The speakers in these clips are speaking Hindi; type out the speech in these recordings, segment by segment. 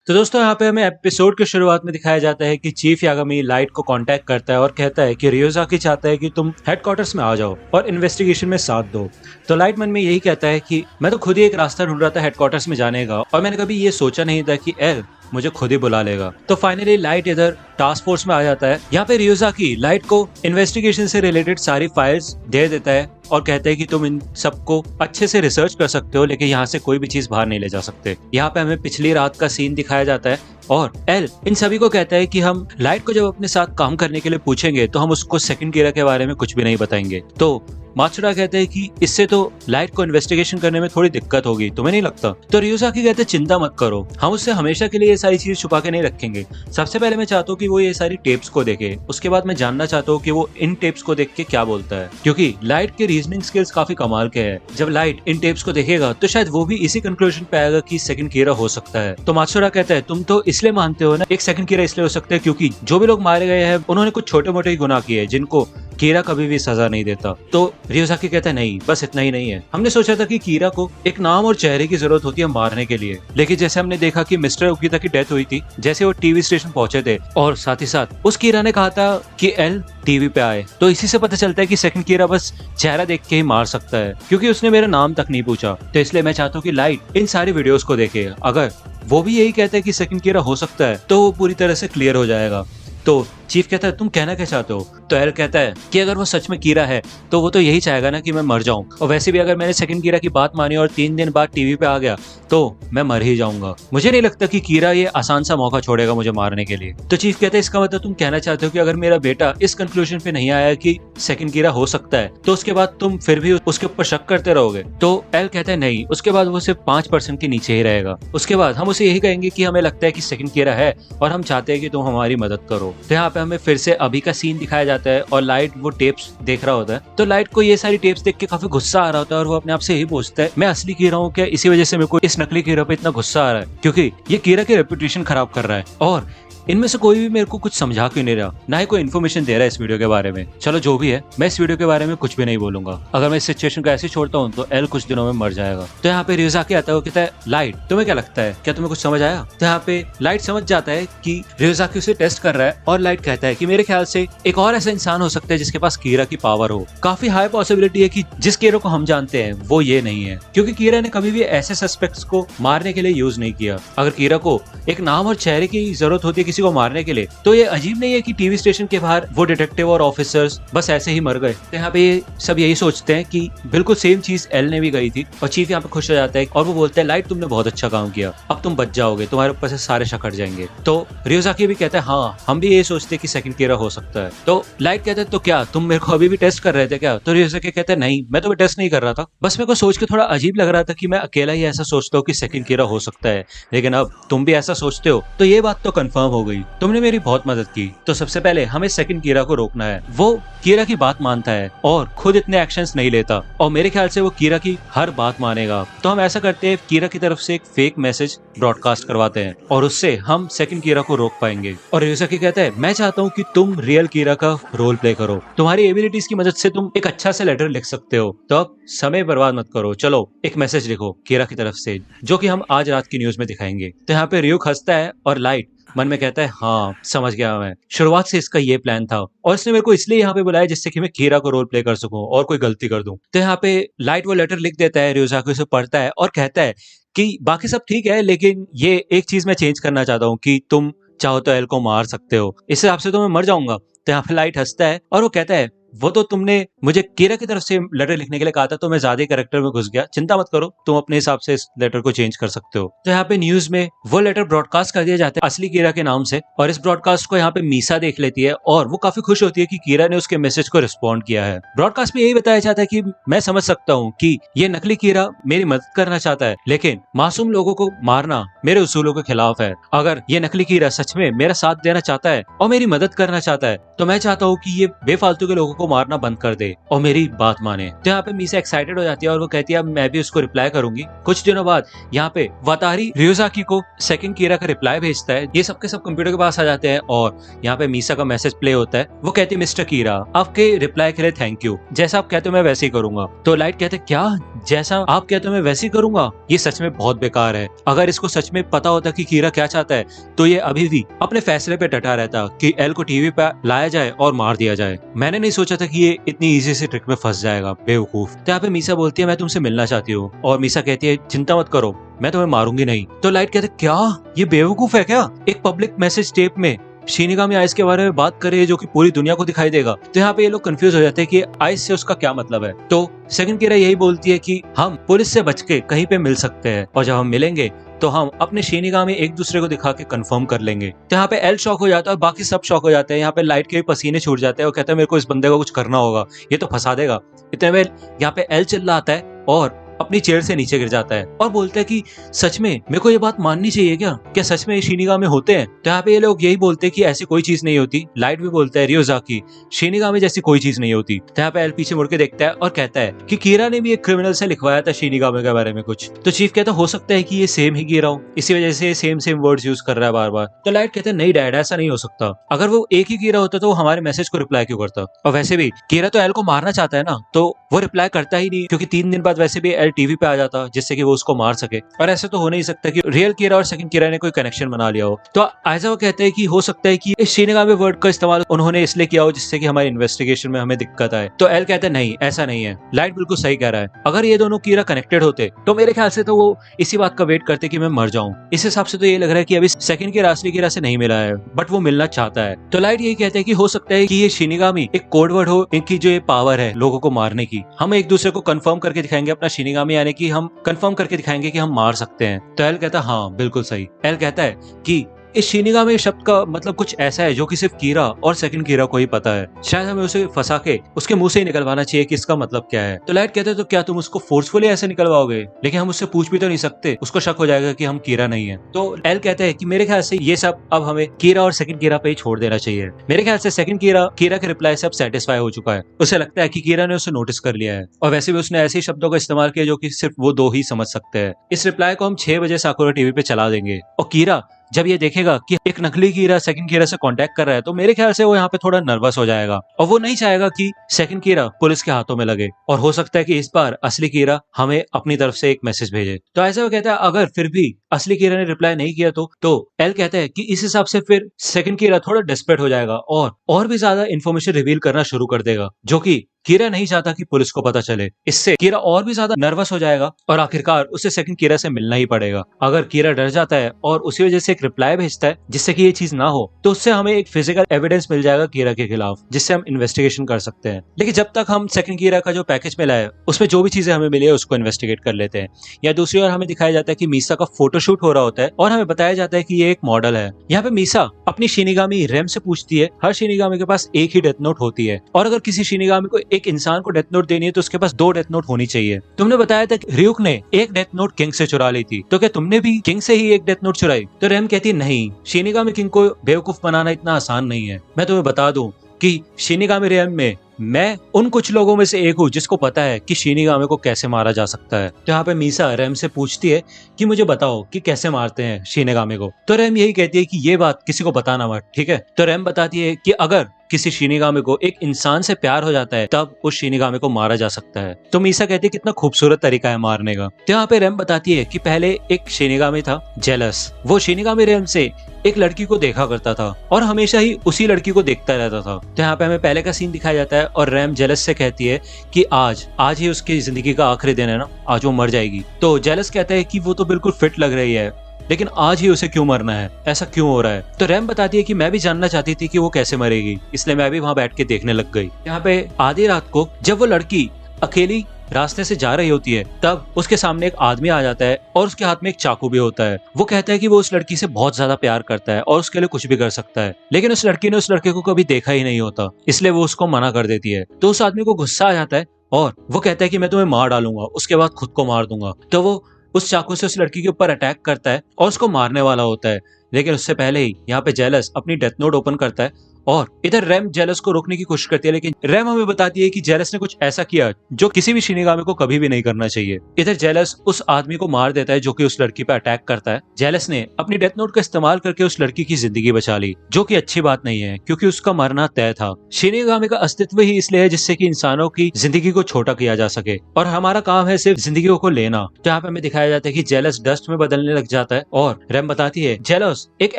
तो दोस्तों यहाँ पे हमें एपिसोड के शुरुआत में दिखाया जाता है कि चीफ यागामी लाइट को कांटेक्ट करता है और कहता है कि रियोजाकी चाहता है कि तुम हेडक्वार्टर्स में आ जाओ और इन्वेस्टिगेशन में साथ दो। तो लाइट मन में यही कहता है कि मैं तो खुद ही एक रास्ता ढूंढ रहा था हेडक्वार्टर्स में जाने का और मैंने कभी ये सोचा नहीं था कि एल मुझे खुद ही बुला लेगा। तो फाइनली लाइट इधर टास्क फोर्स में आ जाता है। यहाँ पे रियोजाकी लाइट को इन्वेस्टिगेशन से रिलेटेड सारी फाइल्स दे देता है और कहते हैं कि तुम इन सबको अच्छे से रिसर्च कर सकते हो, लेकिन यहाँ से कोई भी चीज बाहर नहीं ले जा सकते। यहाँ पे हमें पिछली रात का सीन दिखाया जाता है और एल इन सभी को कहता है कि हम लाइट को जब अपने साथ काम करने के लिए पूछेंगे तो हम उसको सेकंड कीरा के बारे में कुछ भी नहीं बताएंगे। तो मात्सुरा कहते हैं कि इससे तो लाइट को इन्वेस्टिगेशन करने में थोड़ी दिक्कत होगी, तुम्हें नहीं लगता? तो रियोजाकी कहते हैं चिंता मत करो, हम उससे हमेशा के लिए ये सारी चीज छुपा के नहीं रखेंगे। सबसे पहले मैं चाहता हूँ कि वो ये सारी टेप्स को देखे, उसके बाद मैं जानना चाहता हूँ कि वो इन टेप्स को देख के क्या बोलता है, क्योंकि लाइट के रीजनिंग स्किल्स काफी कमाल के हैं। जब लाइट इन टेप्स को देखेगा तो शायद वो भी इसी कंक्लूजन पे आएगा कि सेकंड कीरा हो सकता है। तो मात्सुरा कहता है तुम तो इसलिए मानते हो ना एक सेकंड कीरा इसलिए हो सकता है क्योंकि जो भी लोग मारे गए हैं उन्होंने कुछ छोटे मोटे ही गुनाह किए जिनको कीरा कभी भी सजा नहीं देता। तो रियोजाकी कहता है नहीं, बस इतना ही नहीं है, हमने सोचा था कि कीरा को एक नाम और चेहरे की जरूरत होती है मारने के लिए, लेकिन जैसे हमने देखा कि मिस्टर उकीता की डेथ हुई थी जैसे वो टीवी स्टेशन पहुंचे थे और साथ ही साथ उस कीरा ने कहा था कि एल टीवी पे आए, तो इसी से पता चलता है कि सेकंड कीरा बस चेहरा देख के ही मार सकता है क्योंकि उसने मेरा नाम तक नहीं पूछा। तो इसलिए मैं चाहता हूँ कि लाइट इन सारी वीडियोस को देखे, अगर वो भी यही कहता है कि सेकंड कीरा हो सकता है तो वो पूरी तरह से क्लियर हो जाएगा। तो चीफ कहता है तुम कहना क्या चाहते हो? तो एल कहता है कि अगर वो सच में कीरा है तो वो तो यही चाहेगा ना कि मैं मर जाऊं, और वैसे भी अगर मैंने सेकंड कीरा की बात मानी और 3 दिन बाद टीवी पे आ गया तो मैं मर ही जाऊंगा। मुझे नहीं लगता कि कीरा ये आसान सा मौका छोड़ेगा मुझे मारने के लिए। तो चीफ कहता है इसका मतलब तुम कहना चाहते हो कि अगर मेरा बेटा इस कंक्लूजन पे नहीं आया कि सेकंड कीरा हो सकता है तो उसके बाद तुम फिर भी उसके ऊपर शक करते रहोगे? तो एल कहता है नहीं, उसके बाद वो सिर्फ 5% के नीचे ही रहेगा। उसके बाद हम उसे यही कहेंगे कि हमें लगता है कि सेकंड कीरा है और हम चाहते हैं कि तुम हमारी मदद करो। तो यहाँ पे हमें फिर से अभी का सीन दिखाया जाता है और लाइट वो टेप्स देख रहा होता है। तो लाइट को ये सारी टेप्स देख के काफी गुस्सा आ रहा होता है और वो अपने आप से यही पूछता है मैं असली कीरा हूँ क्या? इसी वजह से मेरे को इस नकली कीरा पे इतना गुस्सा आ रहा है क्योंकि ये कीरा की रेपुटेशन खराब कर रहा है और इनमें से कोई भी मेरे को कुछ समझा क्यों नहीं रहा, ना ही कोई इन्फॉर्मेशन दे रहा है इस वीडियो के बारे में। चलो जो भी है, मैं इस वीडियो के बारे में कुछ भी नहीं बोलूंगा। अगर मैं इस सिचुएशन को ऐसे छोड़ता हूँ तो एल कुछ दिनों में मर जाएगा। तो यहाँ पे रियोजाकी आता है, वो कहता है लाइट तुम्हें क्या लगता है, क्या तुम्हें कुछ समझ आया? तो यहाँ पे लाइट समझ जाता है कि रियोजाकी उसे टेस्ट कर रहा है और लाइट कहता है कि मेरे ख्याल से एक और ऐसा इंसान हो सकता है जिसके पास कीरा की पावर हो। काफी हाई पॉसिबिलिटी है कि जिस कीरा को हम जानते हैं वो ये नहीं है, क्योंकि कीरा ने कभी भी ऐसे सस्पेक्ट्स को मारने के लिए यूज नहीं किया। अगर कीरा को एक नाम और चेहरे की जरूरत होती है किसी को मारने के लिए तो ये अजीब नहीं है कि टीवी स्टेशन के बाहर वो डिटेक्टिव और ऑफिसर्स बस ऐसे ही मर गए। तो यहाँ पे ये सब यही सोचते हैं कि बिल्कुल सेम चीज एल ने भी गई थी और चीफ यहाँ पे खुश हो जाता है और वो बोलता है लाइट तुमने बहुत अच्छा काम किया, अब तुम बच जाओगे, तुम्हारे ऊपर से सारे शक हट जाएंगे। तो रियोजाकी भी कहता है हाँ हम भी ये सोचते हैं कि सेकंड कीरा हो सकता है। तो लाइट कहता है तो क्या तुम मेरे को अभी भी टेस्ट कर रहे थे क्या? तो रियोजाकी कहता है नहीं, मैं तो टेस्ट नहीं कर रहा था, बस मेरे को सोच के थोड़ा अजीब लग रहा था कि मैं अकेला ही ऐसा सोचता हूँ कि सेकंड कीरा हो सकता है, लेकिन अब तुम भी ऐसा सोचते हो तो ये बात तो कंफर्म हो गई, तुमने मेरी बहुत मदद की। तो सबसे पहले हमें सेकंड कीरा को रोकना है। वो कीरा की बात मानता है और खुद इतने एक्शंस नहीं लेता और मेरे ख्याल से वो कीरा की हर बात मानेगा। तो हम ऐसा करते हैं, कीरा की तरफ से एक फेक मैसेज ब्रॉडकास्ट करवाते हैं और उससे हम सेकंड कीरा को रोक पाएंगे। और रियोजाकी कहता है मैं चाहता हूँ कि तुम रियल कीरा का रोल प्ले करो, तुम्हारी एबिलिटीज की मदद से तुम एक अच्छा सा लेटर लिख सकते हो, तो अब समय बर्बाद मत करो, चलो एक मैसेज लिखो कीरा की तरफ से जो कि हम आज रात की न्यूज में दिखाएंगे। तो यहाँ पे रियो हंसता है और लाइट मन में कहता है हाँ समझ गया, मैं शुरुआत से इसका ये प्लान था और इसने मेरे को इसलिए यहाँ पे बुलाया जिससे कि मैं कीरा को रोल प्ले कर सकूं और कोई गलती कर दूं। तो यहाँ पे लाइट वो लेटर लिख देता है, रियोजाकी उसे पढ़ता है और कहता है कि बाकी सब ठीक है लेकिन ये एक चीज मैं चेंज करना चाहता हूँ कि तुम चाहो तो एल को मार सकते हो, इस हिसाब से तो मैं मर जाऊंगा। तो यहाँ पे लाइट हंसता है और वो कहता है वो तो तुमने मुझे कीरा की तरफ से लेटर लिखने के लिए कहा था तो मैं ज्यादा कैरेक्टर में घुस गया, चिंता मत करो, तुम अपने हिसाब से इस लेटर को चेंज कर सकते हो। तो यहाँ पे न्यूज में वो लेटर ब्रॉडकास्ट कर दिया जाता है असली कीरा के नाम से और इस ब्रॉडकास्ट को यहाँ पे मीसा देख लेती है और वो काफी खुश होती है कि कीरा ने उसके मैसेज को रिस्पॉन्ड किया है। ब्रॉडकास्ट में यही बताया जाता है कि मैं समझ सकता हूँ कि ये नकली कीरा मेरी मदद करना चाहता है लेकिन मासूम लोगों को मारना मेरे उसूलों के खिलाफ है। अगर ये नकली कीरा सच में मेरा साथ देना चाहता है और मेरी मदद करना चाहता है तो मैं चाहता हूँ कि ये बेफालतू के लोगों को को मारना बंद कर दे और मेरी बात माने। तो यहाँ पे मीसा एक्साइटेड हो जाती है और वो कहती है अब मैं भी उसको रिप्लाई करूंगी। कुछ दिनों बाद यहाँ पे वतारी रियोजाकी को सेकंड कीरा का रिप्लाई भेजता है। ये सबके सब कंप्यूटर के पास आ जाते हैं और यहाँ पे मीसा का मैसेज प्ले होता है। वो कहती है मिस्टर कीरा आपके रिप्लाई के लिए थैंक यू, जैसा आप कहते हो मैं वैसे ही करूंगा। तो लाइट कहते क्या जैसा आप कहते हो मैं वैसे ही करूंगा? ये सच में बहुत बेकार है। अगर इसको सच में पता होता कि कीरा क्या चाहता है तो ये अभी भी अपने फैसले पे डटा रहता कि एल को टीवी पे लाया जाए और मार दिया जाए। मैंने नहीं सोचा था कि ये इतनी इजी से ट्रिक में फंस जाएगा, बेवकूफ। तो यहाँ पे मीसा बोलती है मैं तुमसे मिलना चाहती हूँ और मीसा कहती है चिंता मत करो मैं तुम्हें मारूंगी नहीं। तो लाइट कहते क्या ये बेवकूफ है क्या? एक पब्लिक मैसेज टेप में शिनिगामी आइस के बारे में बात कर रही है जो कि पूरी दुनिया को दिखाई देगा। तो यहाँ पे ये लोग कंफ्यूज हो जाते हैं कि आइस से उसका क्या मतलब है। तो सेकंड कीरा यही बोलती है कि हम पुलिस से बच के कहीं पे मिल सकते हैं और जब हम मिलेंगे तो हम अपने शिनिगामी एक दूसरे को दिखा के कंफर्म कर लेंगे। तो यहाँ पे एल शॉक हो जाता है और बाकी सब शॉक हो जाते हैं। यहाँ पे लाइट के भी पसीने छूट जाते हैं और कहते हैं मेरे को इस बंदे को कुछ करना होगा, ये तो फंसा देगा। इतने में यहाँ पे एल चिल्लाता है और अपनी चेयर से नीचे गिर जाता है और बोलता है कि सच में मेरे को ये बात माननी चाहिए क्या सच में शिनिगामी होते हैं? तो यहाँ पे ये लोग यही बोलते हैं कि ऐसी कोई चीज नहीं होती। लाइट भी बोलता है रियोजाकी शिनिगामी जैसी कोई चीज नहीं होती। तो यहाँ पे एल पीछे मुड़ के देखता है और कहता है कि कीरा ने भी एक क्रिमिनल से लिखवाया था शिनिगामी के बारे में कुछ। तो चीफ कहता है हो सकता है कि ये सेम ही कीरा हो, इसी वजह से सेम सेम वर्ड्स यूज कर रहा है बार बार। तो लाइट कहते हैं नहीं डैड ऐसा नहीं हो सकता, अगर वो एक ही कीरा होता तो वो हमारे मैसेज को रिप्लाई क्यों करता? और वैसे भी कीरा तो एल को मारना चाहता है ना, तो वो रिप्लाई करता ही नहीं क्योंकि 3 दिन बाद वैसे भी एल टीवी पे आ जाता जिससे कि वो उसको मार सके। और ऐसे तो हो नहीं सकता कि रियल कीरा और सेकंड कीरा ने कोई कनेक्शन बना लिया हो। तो आइज़ावा कहते हैं कि हो सकता है कि इस शिनिगामी वर्ड का इस्तेमाल उन्होंने इसलिए किया हो जिससे कि हमारी इन्वेस्टिगेशन में हमें दिक्कत आए। तो एल कहते हैं नहीं ऐसा नहीं है, लाइट बिल्कुल सही कह रहा है। अगर ये दोनों कीरा कनेक्टेड होते तो मेरे ख्याल से तो वो इसी बात का वेट करते कि मैं मर जाऊं। इस हिसाब से तो ये लग रहा है कि अभी सेकंड कीरा असली कीरा से नहीं मिला है बट वो मिलना चाहता है। तो लाइट यही कहते हैं कि हो सकता है कि ये शिनिगामी एक कोड वर्ड हो, इनकी जो ये पावर है लोगों को मारने की, हम एक दूसरे को कंफर्म करके दिखाएंगे अपना शिनिगामी यानी कि हम कंफर्म करके दिखाएंगे कि हम मार सकते हैं। तो एल कहता है हाँ बिल्कुल सही। एल कहता है कि इस शिनिगामी शब्द का मतलब कुछ ऐसा है जो कि सिर्फ कीरा और सेकंड कीरा को ही पता है, शायद हमें उसे फंसा के उसके मुंह से ही निकलवाना चाहिए कि इसका मतलब क्या है। तो लाइट कहते हैं तो क्या तुम उसको फोर्सफुली ऐसे निकलवाओगे? लेकिन हम उससे पूछ भी तो नहीं सकते, उसको शक हो जाएगा कि हम कीरा नहीं है। तो एल कहते हैं कि मेरे ख्याल से ये सब अब हमें कीरा और सेकंड कीरा पे ही छोड़ देना चाहिए। मेरे ख्याल से सेकंड कीरा के रिप्लाई से अब सेटिस्फाई हो चुका है, उसे लगता है कि कीरा ने उसे नोटिस कर लिया है और वैसे भी उसने ऐसे शब्दों का इस्तेमाल किया जो कि सिर्फ वो दो ही समझ सकते हैं। इस रिप्लाई को हम 6 बजे साकुरा टीवी पे चला देंगे और कीरा जब ये देखेगा कि एक नकली कीरा सेकंड कीरा से कांटेक्ट कर रहा है तो मेरे ख्याल से वो यहाँ पे थोड़ा नर्वस हो जाएगा और वो नहीं चाहेगा कि सेकंड कीरा पुलिस के हाथों में लगे और हो सकता है कि इस बार असली कीरा हमें अपनी तरफ से एक मैसेज भेजे। तो ऐसा वो कहता है अगर फिर भी असली कीरा ने रिप्लाई नहीं किया तो एल कहता है कि इस हिसाब से फिर सेकंड कीरा थोड़ा डेस्परेट हो जाएगा और भी ज्यादा इन्फॉर्मेशन रिवील करना शुरू कर देगा जो कि कीरा नहीं चाहता कि पुलिस को पता चले। इससे कीरा और भी ज्यादा नर्वस हो जाएगा और आखिरकार उसे सेकंड कीरा से मिलना ही पड़ेगा। अगर कीरा डर जाता है और उसी वजह से एक रिप्लाई भेजता है जिससे कि ये चीज ना हो तो उससे हमें एक फिजिकल एविडेंस मिल जाएगा कीरा के खिलाफ जिससे हम इन्वेस्टिगेशन कर सकते हैं। लेकिन जब तक हम सेकंड कीरा का जो पैकेज मिला है उसमें जो भी चीजें हमें मिली है उसको इन्वेस्टिगेट कर लेते हैं। या दूसरी ओर हमें दिखाया जाता है कि मीसा का फोटोशूट हो रहा होता है और हमें बताया जाता है कि ये एक मॉडल है। यहाँ पे मीसा अपनी शिनिगामी रेम से पूछती है, हर शिनिगामी के पास एक ही डेथ नोट होती है और अगर किसी शिनिगामी को एक इंसान को डेथ नोट देनी है तो उसके पास 2 डेथ नोट होनी चाहिए। तुमने बताया था कि रियुक ने एक डेथ नोट किंग से चुरा ली थी, तो क्या तुमने भी किंग से ही एक डेथ नोट चुराई? तो रेम कहती है नहीं, शिनिगामी किंग को बेवकूफ बनाना इतना आसान नहीं है। मैं तुम्हें बता दूं कि शिनिगामी रेम में मैं उन कुछ लोगों में से एक हूँ जिसको पता है कि शिनिगामी को कैसे मारा जा सकता है। तो यहाँ पे मीसा रेम से पूछती है कि मुझे बताओ कि कैसे मारते हैं शिनिगामी को। तो रेम यही कहती है कि ये बात किसी को बताना मत, ठीक है? तो रेम बताती है कि अगर किसी शिनिगामी को एक इंसान से प्यार हो जाता है तब उस शिनिगामी को मारा जा सकता है। तो मीसा कहती है कितना खूबसूरत तरीका है मारने का। तो यहाँ पे रेम बताती है कि पहले एक शिनिगामी था जेलस, वो शिनिगामी रेम से एक लड़की को देखा करता था और हमेशा ही उसी लड़की को देखता रहता था। तो यहाँ पे हमें पहले का सीन दिखाया जाता है और रेम जेलस से कहती है कि आज ही उसकी जिंदगी का आखिरी दिन है ना, आज वो मर जाएगी। तो जेलस कहता है कि वो तो बिल्कुल फिट लग रही है लेकिन आज ही उसे क्यों मरना है, ऐसा क्यों हो रहा है? तो रैम बताती है कि मैं भी जानना चाहती थी कि वो कैसे मरेगी, इसलिए मैं भी वहां बैठ के देखने लग गई। यहाँ पे आधी रात को जब वो लड़की अकेली रास्ते से जा रही होती है तब उसके सामने एक आदमी आ जाता है और उसके हाथ में एक चाकू भी होता है। वो कहता है कि वो उस लड़की से बहुत ज्यादा प्यार करता है और उसके लिए कुछ भी कर सकता है, लेकिन उस लड़की ने उस लड़के को कभी देखा ही नहीं होता, इसलिए वो उसको मना कर देती है। तो उस आदमी को गुस्सा आ जाता है और वो कहता है कि मैं तुम्हें मार डालूंगा, उसके बाद खुद को मार दूंगा। तो वो उस चाकू से उस लड़की के ऊपर अटैक करता है और उसको मारने वाला होता है, लेकिन उससे पहले ही यहाँ पे जेलस अपनी डेथ नोट ओपन करता है और इधर रैम जेलस को रोकने की कोशिश करती है, लेकिन रैम हमें बताती है कि जेलस ने कुछ ऐसा किया जो किसी भी शिनिगामी को कभी भी नहीं करना चाहिए। इधर जेलस उस आदमी को मार देता है जो कि उस लड़की पर अटैक करता है। जेलस ने अपनी डेथ नोट का इस्तेमाल करके उस लड़की की जिंदगी बचा ली, जो कि अच्छी बात नहीं है क्योंकि उसका मरना तय था। शिनिगामी का अस्तित्व ही इसलिए है जिससे कि इंसानों की जिंदगी को छोटा किया जा सके, और हमारा काम है सिर्फ जिंदगियों को लेना। तो यहाँ पे हमें दिखाया जाता है कि जेलस डस्ट में बदलने लग जाता है और रैम बताती है जेलस एक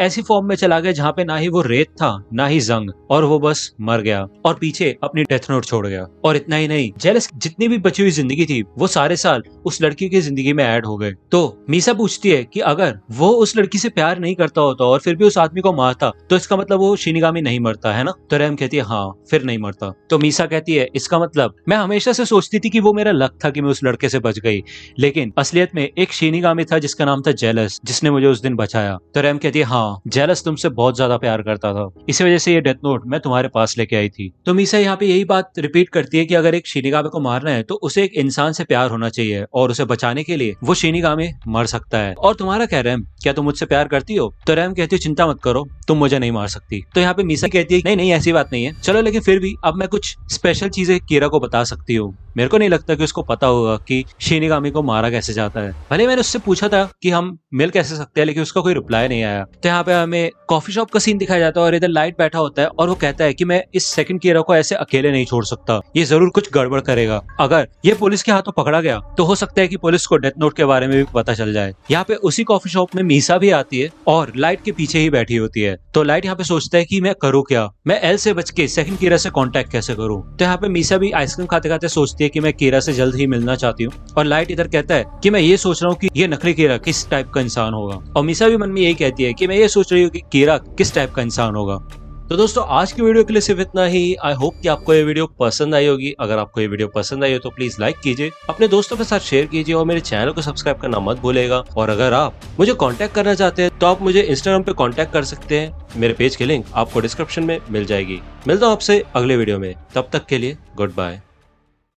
ऐसी फॉर्म में चला गया जहाँ पे ना ही वो रेत था ना ही जंग, और वो बस मर गया और पीछे अपनी डेथ नोट छोड़ गया। और इतना ही नहीं, जेलस जितनी भी बची हुई जिंदगी थी वो सारे साल उस लड़की की जिंदगी में ऐड हो गए। तो मीसा पूछती है कि अगर वो उस लड़की से प्यार नहीं करता होता और फिर भी उस आदमी को मारता तो इसका मतलब वो शिनिगामी नहीं मरता है ना। तो रैम कहती है हाँ फिर नहीं मरता। तो मीसा कहती है इसका मतलब मैं हमेशा से सोचती थी कि वो मेरा लक था कि मैं उस लड़के से बच गई, लेकिन असलियत में एक शिनिगामी था जिसका नाम था जेलस, जिसने मुझे उस दिन बचाया। तो रैम कहती है हाँ जेलस तुमसे बहुत ज्यादा प्यार करता था, इसी वजह से ये डेथ नोट मैं तुम्हारे पास लेके आई थी। तो मीसा यहाँ पे यही बात रिपीट करती है कि अगर एक शिनिगामी को मारना है तो उसे एक इंसान से प्यार होना चाहिए और उसे बचाने के लिए वो शिनिगामी मर सकता है। और तुम्हारा क्या रैम, क्या तुम मुझसे प्यार करती हो? तो रैम कहती है चिंता मत करो, तुम मुझे नहीं मार सकती। तो यहाँ पे मीसा कहती है नहीं नहीं ऐसी बात नहीं है, चलो लेकिन फिर भी अब मैं कुछ स्पेशल चीजें कीरा को बता सकती हूँ। मेरे को नहीं लगता कि उसको पता होगा कि शिनिगामी को मारा कैसे जाता है। भले मैंने उससे पूछा था कि हम मिल कैसे सकते हैं, लेकिन उसका कोई रिप्लाई नहीं आया। तो यहाँ पे हमें कॉफी शॉप का सीन दिखाया जाता है और इधर लाइट बैठा होता है और वो कहता है कि मैं इस सेकंड कीरा को ऐसे अकेले नहीं छोड़ सकता, ये जरूर कुछ गड़बड़ करेगा। अगर ये पुलिस के हाथों पकड़ा गया तो हो सकता है कि पुलिस को डेथ नोट के बारे में भी पता चल जाए। यहाँ पे उसी कॉफी शॉप में मीसा भी आती है और लाइट के पीछे ही बैठी होती है। तो लाइट यहाँ पे सोचता है कि मैं करूँ क्या, मैं एल से बच के सेकंड कीरा से कांटेक्ट कैसे करूँ। तो यहाँ पे मीसा भी आइसक्रीम खाते खाते सोचती है कि मैं कीरा से जल्द ही मिलना चाहती हूँ, और लाइट इधर कहता है कि मैं ये सोच रहा हूँ कि ये नकली कीरा किस टाइप का इंसान होगा। और मीसा भी मन में यही कहती है कि मैं ये सोच रही हूँ कि कीरा किस टाइप का इंसान होगा। तो दोस्तों आज की वीडियो के लिए सिर्फ इतना ही। आई होप कि आपको ये वीडियो पसंद आई होगी। अगर आपको ये वीडियो पसंद आई हो तो प्लीज लाइक कीजिए, अपने दोस्तों के साथ शेयर कीजिए और मेरे चैनल को सब्सक्राइब करना मत भूलेगा। और अगर आप मुझे कांटेक्ट करना चाहते हैं तो आप मुझे इंस्टाग्राम पे कांटेक्ट कर सकते हैं। मेरे पेज की लिंक आपको डिस्क्रिप्शन में मिल जाएगी। मिलता हूँ आपसे अगले वीडियो में, तब तक के लिए गुड बाय।